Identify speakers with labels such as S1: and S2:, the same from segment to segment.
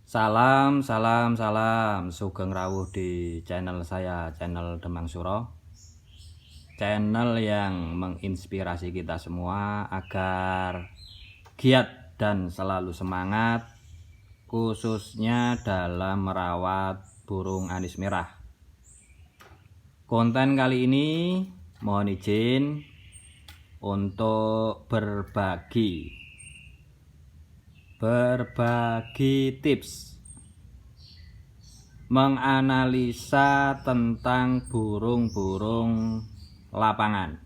S1: Salam, salam, salam. Sugeng rawuh di channel saya, channel Demang Suro. Channel yang menginspirasi kita semua agar giat dan selalu semangat, khususnya dalam merawat burung anis merah. Konten kali ini mohon izin untuk berbagi tips menganalisa tentang burung-burung lapangan.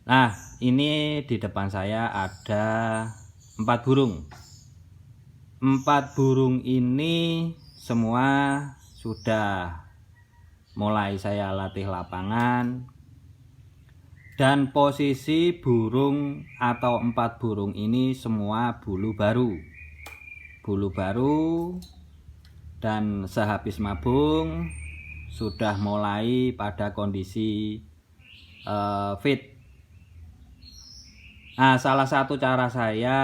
S1: Nah, ini di depan saya ada 4 burung. 4 burung ini semua sudah mulai saya latih lapangan, dan posisi burung atau 4 burung ini semua bulu baru dan sehabis mabung sudah mulai pada kondisi fit. Nah, salah satu cara saya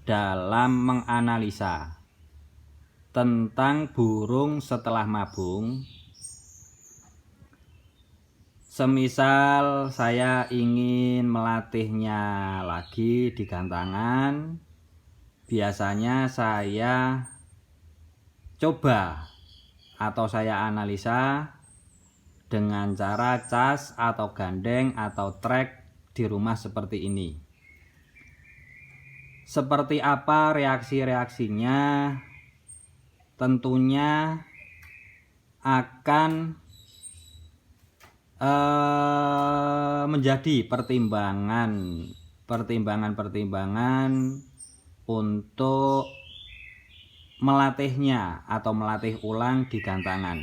S1: dalam menganalisa tentang burung setelah mabung, semisal saya ingin melatihnya lagi di gantangan, biasanya saya coba atau saya analisa dengan cara cas atau gandeng atau trek di rumah seperti ini. Seperti apa reaksi-reaksinya tentunya akan menjadi pertimbangan untuk melatihnya atau melatih ulang di gantangan.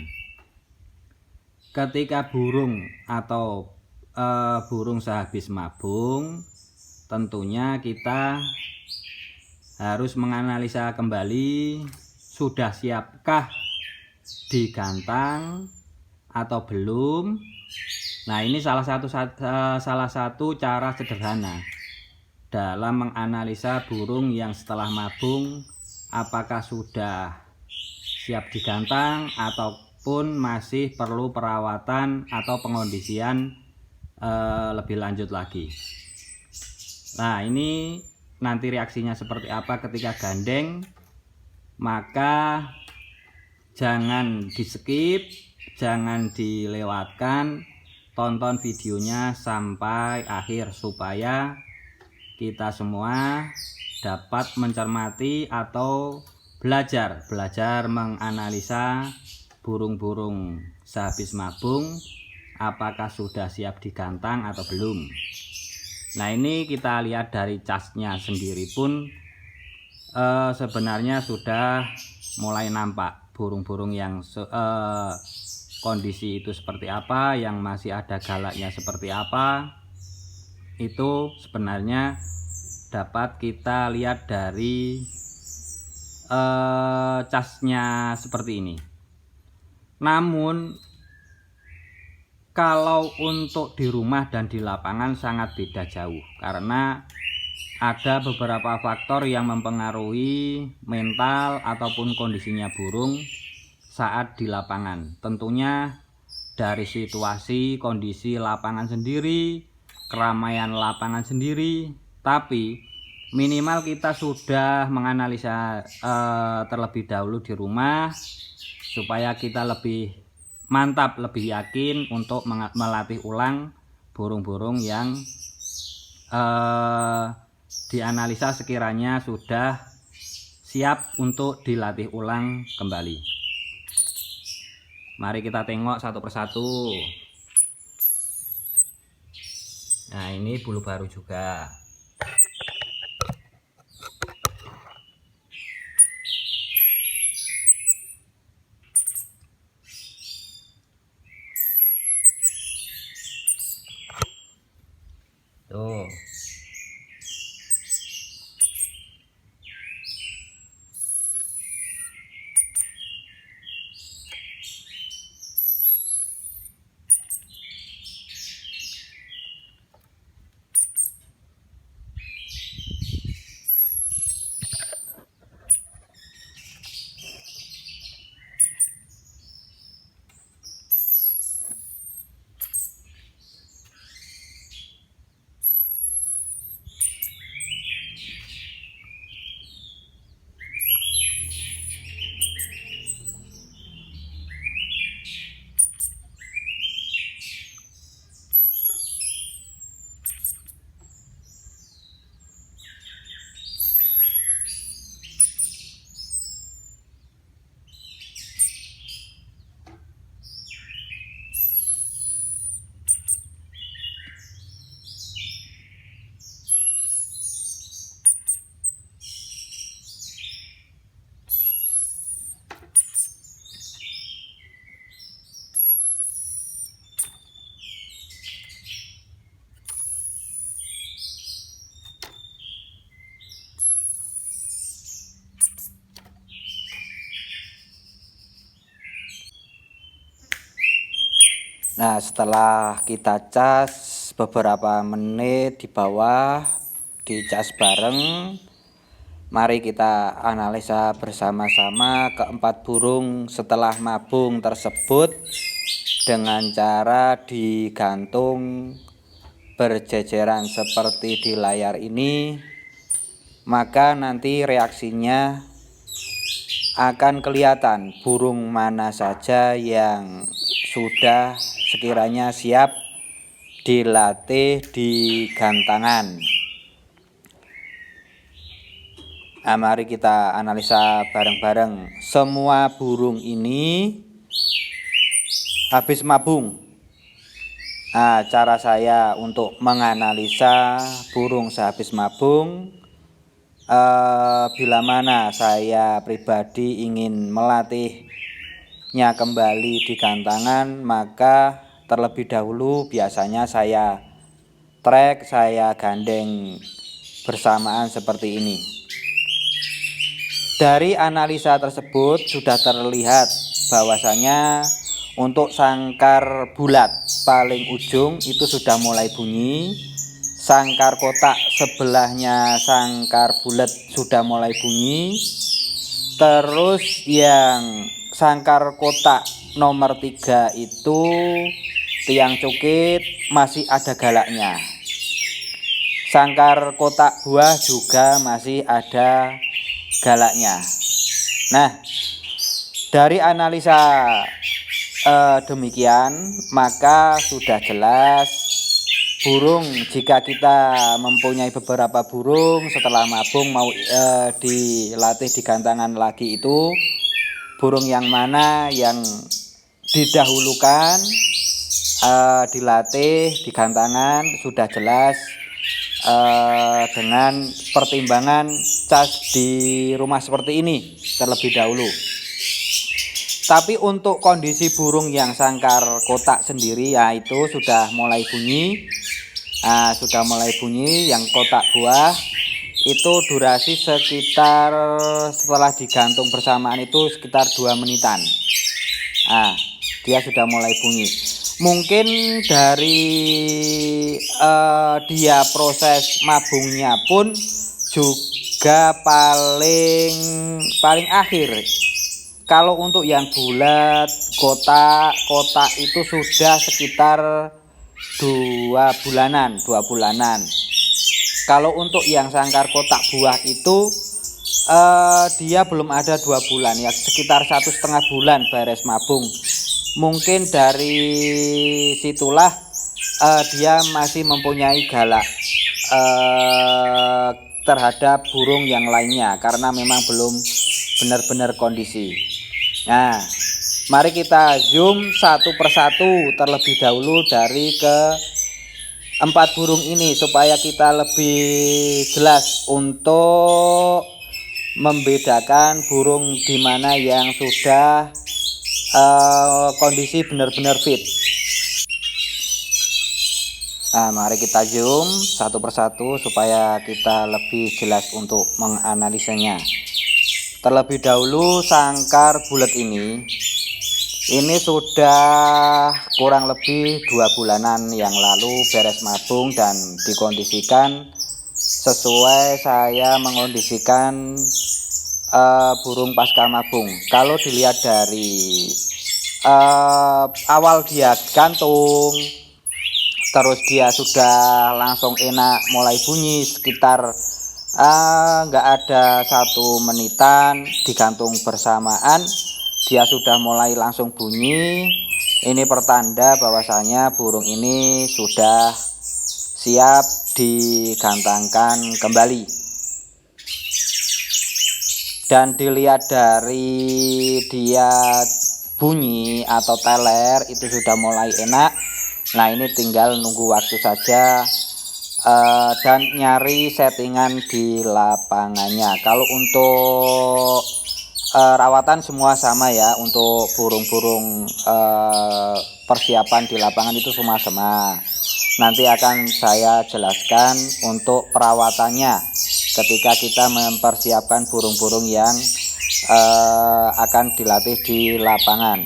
S1: Ketika burung atau burung sehabis mabung, tentunya kita harus menganalisa kembali sudah siapkah digantang atau belum. Nah, ini salah satu cara sederhana dalam menganalisa burung yang setelah mabung, apakah sudah siap digantang ataupun masih perlu perawatan atau pengondisian lebih lanjut lagi. Nah, ini nanti reaksinya seperti apa ketika gandeng, maka jangan di skip, jangan dilewatkan, tonton videonya sampai akhir supaya kita semua dapat mencermati atau belajar menganalisa burung-burung sehabis mabung, apakah sudah siap digantang atau belum. Nah, ini kita lihat dari casnya sendiri pun sebenarnya sudah mulai nampak burung-burung yang kondisi itu seperti apa, yang masih ada galaknya seperti apa. Itu sebenarnya dapat kita lihat dari casnya seperti ini. Namun kalau untuk di rumah dan di lapangan sangat beda jauh, karena ada beberapa faktor yang mempengaruhi mental ataupun kondisinya burung saat di lapangan. Tentunya dari situasi kondisi lapangan sendiri, keramaian lapangan sendiri, tapi minimal kita sudah menganalisa terlebih dahulu di rumah supaya kita lebih mantap, lebih yakin untuk melatih ulang burung-burung yang dianalisa sekiranya sudah siap untuk dilatih ulang kembali. Mari kita tengok satu persatu. Nah, ini bulu baru juga. Tuh.
S2: Nah, setelah kita cas beberapa menit di bawah, dicas bareng, mari kita analisa bersama-sama keempat burung setelah mabung tersebut dengan cara digantung berjejeran seperti di layar ini. Maka nanti reaksinya akan kelihatan burung mana saja yang sudah sekiranya siap dilatih di gantangan. Nah, mari kita analisa bareng-bareng. Semua burung ini habis mabung. Nah, cara saya untuk menganalisa burung sehabis mabung, bila mana saya pribadi ingin melatihnya kembali di gantangan, maka terlebih dahulu biasanya saya trek, saya gandeng bersamaan seperti ini. Dari analisa tersebut sudah terlihat bahwasanya untuk sangkar bulat paling ujung itu sudah mulai bunyi, sangkar kotak sebelahnya sangkar bulat sudah mulai bunyi, terus yang sangkar kotak nomor 3 itu tiang cukit masih ada galaknya. Sangkar kotak buah juga masih ada galaknya. Nah, dari analisa demikian, maka sudah jelas burung, jika kita mempunyai beberapa burung setelah mabung mau dilatih di gantangan lagi, itu burung yang mana yang didahulukan dilatih di gantangan sudah jelas dengan pertimbangan cas di rumah seperti ini terlebih dahulu. Tapi untuk kondisi burung yang sangkar kotak sendiri, yaitu sudah mulai bunyi. Nah, sudah mulai bunyi yang kotak buah itu durasi sekitar setelah digantung bersamaan itu sekitar 2 menitan. Nah, dia sudah mulai bunyi. Mungkin dari dia proses mabungnya pun juga paling akhir. Kalau untuk yang bulat kotak itu sudah sekitar 2 bulanan. Kalau untuk yang sangkar kotak buah itu dia belum ada 2 bulan, ya sekitar 1,5 bulan beres mabung. Mungkin dari situlah dia masih mempunyai galak terhadap burung yang lainnya karena memang belum benar-benar kondisi. Nah, mari kita zoom satu persatu terlebih dahulu dari keempat burung ini supaya kita lebih jelas untuk membedakan burung di mana yang sudah kondisi benar-benar fit. Nah, mari kita zoom satu persatu supaya kita lebih jelas untuk menganalisanya. Terlebih dahulu sangkar bulat ini sudah kurang lebih 2 bulanan yang lalu beres mabung dan dikondisikan sesuai saya mengondisikan burung pasca mabung. Kalau dilihat dari awal dia gantung, terus dia sudah langsung enak mulai bunyi sekitar nggak ada 1 menitan digantung bersamaan, dia sudah mulai langsung bunyi. Ini pertanda bahwasanya burung ini sudah siap digantangkan kembali. Dan dilihat dari dia bunyi atau teler itu sudah mulai enak. Nah, ini tinggal nunggu waktu saja dan nyari settingan di lapangannya. Kalau untuk rawatan semua sama ya, untuk burung-burung persiapan di lapangan itu semua sama. Nanti akan saya jelaskan untuk perawatannya ketika kita mempersiapkan burung-burung yang akan dilatih di lapangan.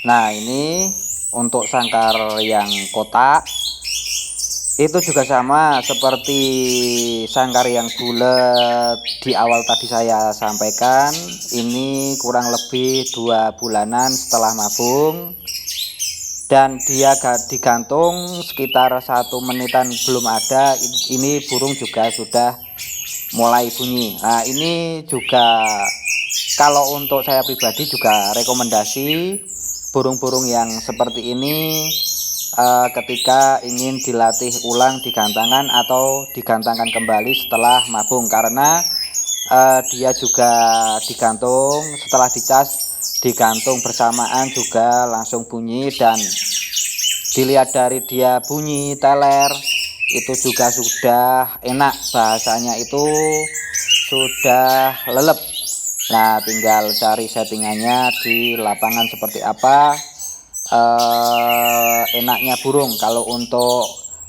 S2: Nah, ini untuk sangkar yang kotak itu juga sama seperti sangkar yang bulat di awal tadi saya sampaikan. Ini kurang lebih 2 bulanan setelah mabung, dan dia digantung sekitar 1 menitan belum ada. Ini burung juga sudah mulai bunyi. Nah, ini juga kalau untuk saya pribadi juga rekomendasi burung-burung yang seperti ini ketika ingin dilatih ulang di gantangan atau digantangkan kembali setelah mabung, karena dia juga digantung setelah dicas, digantung bersamaan juga langsung bunyi, dan dilihat dari dia bunyi teler itu juga sudah enak, bahasanya itu sudah lelep. Nah, tinggal cari settingannya di lapangan seperti apa enaknya burung. Kalau untuk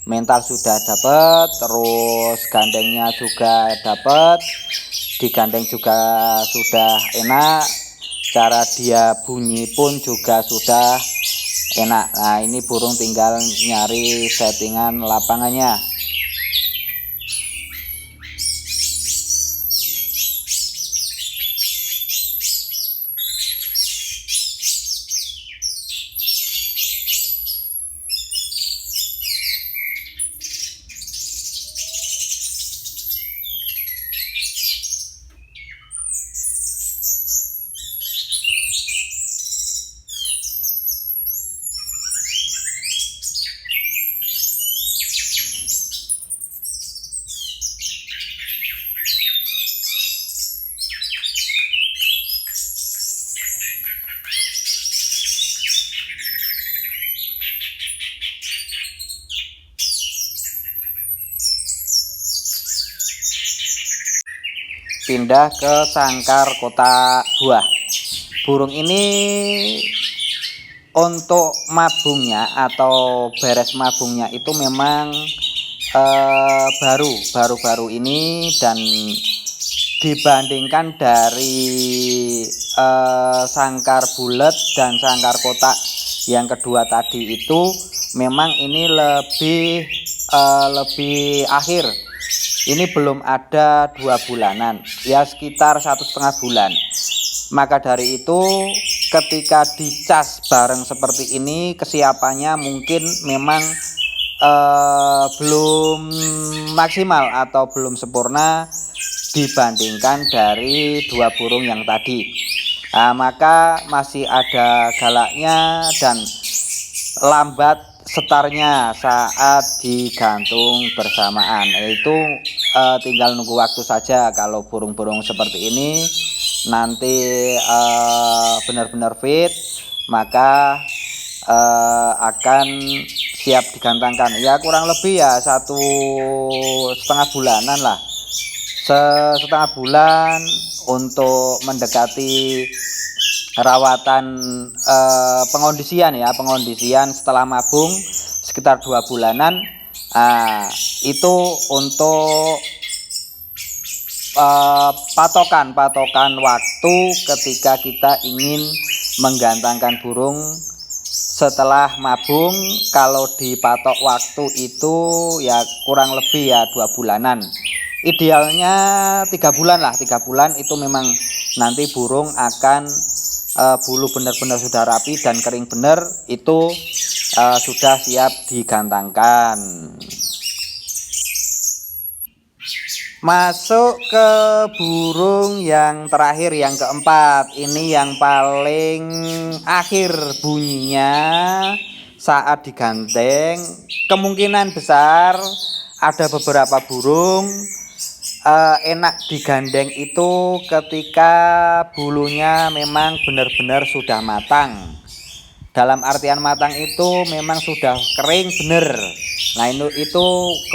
S2: mental sudah dapat, terus gandengnya juga dapat, digandeng juga sudah enak, cara dia bunyi pun juga sudah enak. Nah, ini burung tinggal nyari settingan lapangannya. Pindah ke sangkar kotak buah. Burung ini untuk mabungnya atau beres mabungnya itu memang baru ini, dan dibandingkan dari sangkar bulat dan sangkar kotak yang kedua tadi itu memang ini lebih akhir. Ini belum ada 2 bulanan, ya sekitar 1,5 bulan. Maka dari itu ketika dicas bareng seperti ini, kesiapannya mungkin memang belum maksimal atau belum sempurna dibandingkan dari 2 burung yang tadi. Nah, maka masih ada galaknya dan lambat setarnya saat digantung bersamaan. Itu tinggal nunggu waktu saja. Kalau burung-burung seperti ini nanti benar-benar fit, maka akan siap digantangkan. Ya kurang lebih ya 1,5 bulanan lah, setengah bulan untuk mendekati rawatan pengondisian setelah mabung sekitar 2 bulanan. Itu untuk patokan waktu ketika kita ingin menggantangkan burung setelah mabung. Kalau dipatok waktu itu ya kurang lebih ya 2 bulanan, idealnya 3 bulan lah. 3 bulan itu memang nanti burung akan bulu benar-benar sudah rapi dan kering benar, itu sudah siap digantangkan. Masuk ke burung yang terakhir, yang keempat. Ini yang paling akhir bunyinya saat digandeng. Kemungkinan besar ada beberapa burung enak digandeng itu ketika bulunya memang benar-benar sudah matang. Dalam artian matang itu memang sudah kering bener. Nah, itu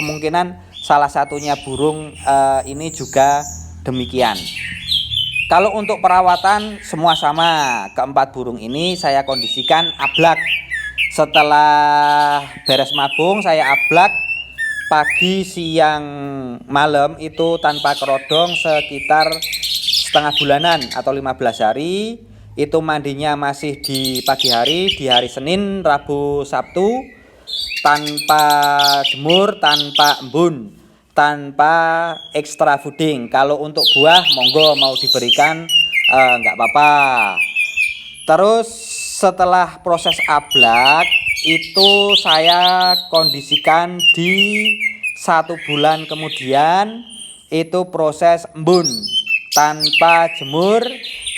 S2: kemungkinan salah satunya burung ini juga demikian. Kalau untuk perawatan semua sama. Keempat burung ini saya kondisikan ablak. Setelah beres mabung saya ablak pagi, siang, malam itu tanpa kerodong sekitar setengah bulanan atau 15 hari. itu mandinya masih di pagi hari, di hari Senin, Rabu, Sabtu, tanpa jemur, tanpa embun, tanpa extra fooding. Kalau untuk buah monggo mau diberikan nggak apa-apa. Terus setelah proses ablak itu saya kondisikan di 1 bulan kemudian itu proses embun tanpa jemur,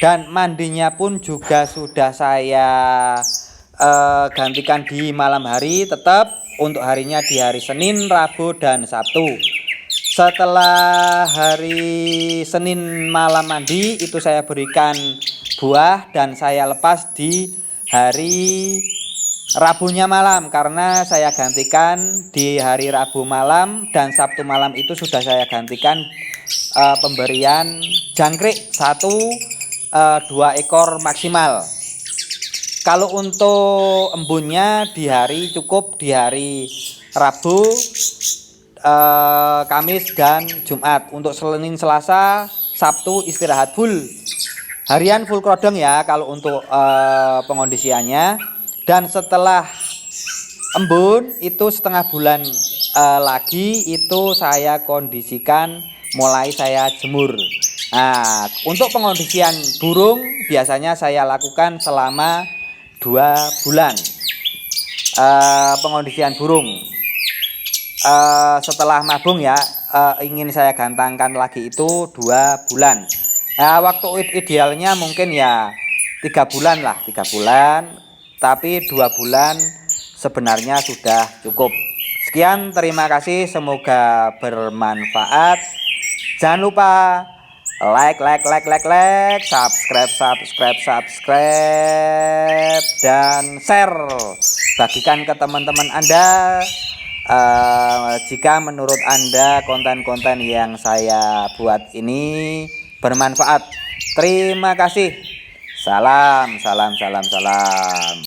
S2: dan mandinya pun juga sudah saya gantikan di malam hari, tetap untuk harinya di hari Senin, Rabu, dan Sabtu. Setelah hari Senin malam mandi itu saya berikan buah dan saya lepas di hari Rabunya malam, karena saya gantikan di hari Rabu malam dan Sabtu malam itu sudah saya gantikan pemberian jangkrik 1-2 ekor maksimal. Kalau untuk embunnya di hari cukup di hari Rabu, Kamis dan Jumat. Untuk Senin, Selasa, Sabtu istirahat full. Harian full krodong ya kalau untuk pengondisiannya. Dan setelah embun itu setengah bulan lagi itu saya kondisikan, mulai saya jemur. Nah, untuk pengondisian burung biasanya saya lakukan selama 2 bulan. Pengondisian burung setelah mabung ya, ingin saya gantangkan lagi itu 2 bulan. Nah, waktu idealnya mungkin ya 3 bulan lah, 3 bulan. Tapi 2 bulan sebenarnya sudah cukup. Sekian, terima kasih, semoga bermanfaat. Jangan lupa like, subscribe, dan share. Bagikan ke teman-teman Anda jika menurut Anda konten-konten yang saya buat ini bermanfaat. Terima kasih. Salam.